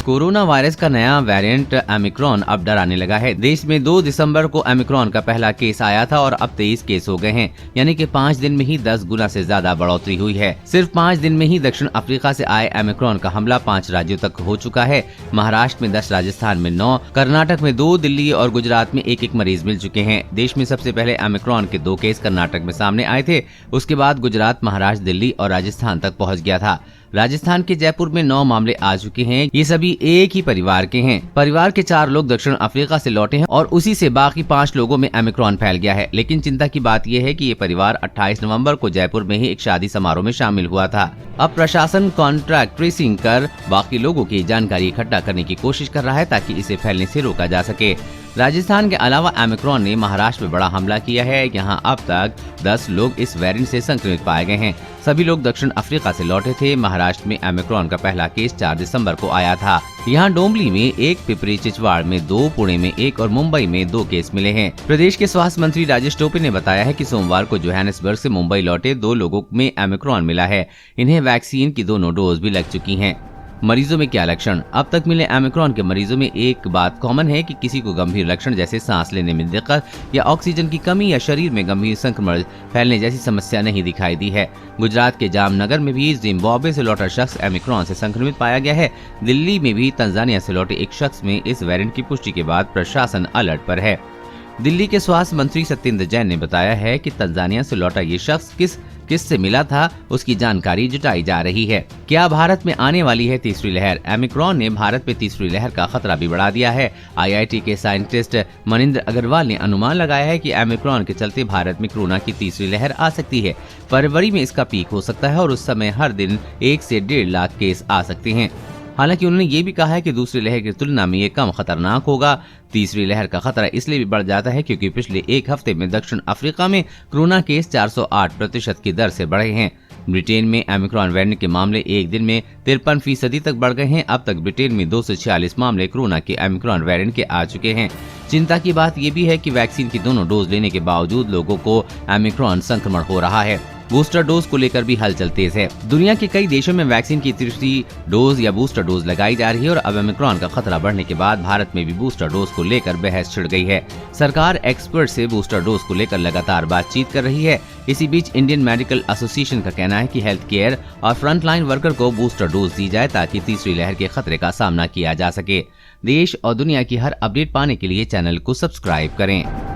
Corona virus का नया variant Omicron अब डराने लगा है। देश में 2 दिसंबर को ओमिक्रॉन का पहला केस आया था और अब 23 केस हो गए हैं, यानी कि 5 दिन में ही 10 गुना से ज्यादा बढ़ोतरी हुई है। सिर्फ 5 दिन में ही दक्षिण अफ्रीका से आए ओमिक्रॉन का हमला 5 राज्यों तक हो चुका है। महाराष्ट्र में 10, राजस्थान में 9, कर्नाटक में 2, दिल्ली और गुजरात में 1-1 मरीज मिल चुके हैं। देश में सबसे पहले ओमिक्रॉन के 2 केस कर्नाटक में सामने आए थे। उसके बाद गुजरात, महाराष्ट्र, दिल्ली और राजस्थान तक पहुँच गया था। राजस्थान के जयपुर में 9 मामले आ चुके हैं। ये सभी एक ही परिवार के हैं। परिवार के 4 लोग दक्षिण अफ्रीका से लौटे हैं और उसी से बाकी 5 लोगों में ओमिक्रॉन फैल गया है। लेकिन चिंता की बात यह है कि ये परिवार 28 नवंबर को जयपुर में ही एक शादी समारोह में शामिल हुआ था। अब प्रशासन कॉन्ट्रैक्ट ट्रेसिंग कर बाकी लोगों की जानकारी इकट्ठा करने की कोशिश कर रहा है ताकि इसे फैलने से रोका जा सके। राजस्थान के अलावा ओमिक्रॉन ने महाराष्ट्र में बड़ा हमला किया है। यहाँ अब तक 10 लोग इस वेरिएंट से संक्रमित पाए गए हैं। सभी लोग दक्षिण अफ्रीका से लौटे थे। महाराष्ट्र में ओमिक्रॉन का पहला केस 4 दिसंबर को आया था। यहाँ डोंबली में 1, पिपरी चिचवाड़ में 2, पुणे में 1 और मुंबई में 2 केस मिले हैं। प्रदेश के स्वास्थ्य मंत्री राजेश टोपे ने बताया है कि सोमवार को जोहानिसबर्ग से मुंबई लौटे 2 लोगों में ओमिक्रॉन मिला है। इन्हें वैक्सीन की दोनों डोज भी लग चुकी हैं। मरीजों में क्या लक्षण? अब तक मिले ओमिक्रॉन के मरीजों में एक बात कॉमन है कि किसी को गंभीर लक्षण जैसे सांस लेने में दिक्कत या ऑक्सीजन की कमी या शरीर में गंभीर संक्रमण फैलने जैसी समस्या नहीं दिखाई दी है। गुजरात के जामनगर में भी जिम्बाब्वे से लौटा शख्स ओमिक्रॉन से संक्रमित पाया गया है। दिल्ली में भी तंजानिया से लौटे एक शख्स में इस वेरिएंट की पुष्टि के बाद प्रशासन अलर्ट पर है। दिल्ली के स्वास्थ्य मंत्री सत्येंद्र जैन ने बताया है कि तंजानिया से लौटा ये शख्स किस से मिला था, उसकी जानकारी जुटाई जा रही है। क्या भारत में आने वाली है तीसरी लहर? ओमिक्रॉन ने भारत में तीसरी लहर का खतरा भी बढ़ा दिया है। IIT के साइंटिस्ट मनिंदर अग्रवाल ने अनुमान लगाया है कि ओमिक्रॉन के चलते भारत में कोरोना की तीसरी लहर आ सकती है। फरवरी में इसका पीक हो सकता है और उस समय हर दिन 1 से 1.5 लाख केस आ सकते हैं। हालांकि उन्होंने ये भी कहा है कि दूसरी लहर की तुलना में ये कम खतरनाक होगा। तीसरी लहर का खतरा इसलिए भी बढ़ जाता है क्योंकि पिछले 1 हफ्ते में दक्षिण अफ्रीका में कोरोना केस 408% की दर से बढ़े हैं। ब्रिटेन में ओमिक्रॉन वेरिएंट के मामले एक दिन में 53% तक बढ़ गए हैं। अब तक ब्रिटेन में 246 मामले कोरोना के ओमिक्रॉन वेरिएंट के आ चुके हैं। चिंता की बात यह भी है कि वैक्सीन की दोनों डोज लेने के बावजूद लोगों को ओमिक्रॉन संक्रमण हो रहा है। बूस्टर डोज को लेकर भी हलचल तेज है। दुनिया के कई देशों में वैक्सीन की तीसरी डोज या बूस्टर डोज लगाई जा रही है और अब ओमिक्रॉन का खतरा बढ़ने के बाद भारत में भी बूस्टर डोज को लेकर बहस छिड़ गई है। सरकार एक्सपर्ट से बूस्टर डोज को लेकर लगातार बातचीत कर रही है। इसी बीच इंडियन मेडिकल एसोसिएशन का कहना है कि हेल्थ केयर और फ्रंटलाइन वर्कर को बूस्टर डोज दी जाए ताकि तीसरी लहर के खतरे का सामना किया जा सके। देश और दुनिया की हर अपडेट पाने के लिए चैनल को सब्सक्राइब करें।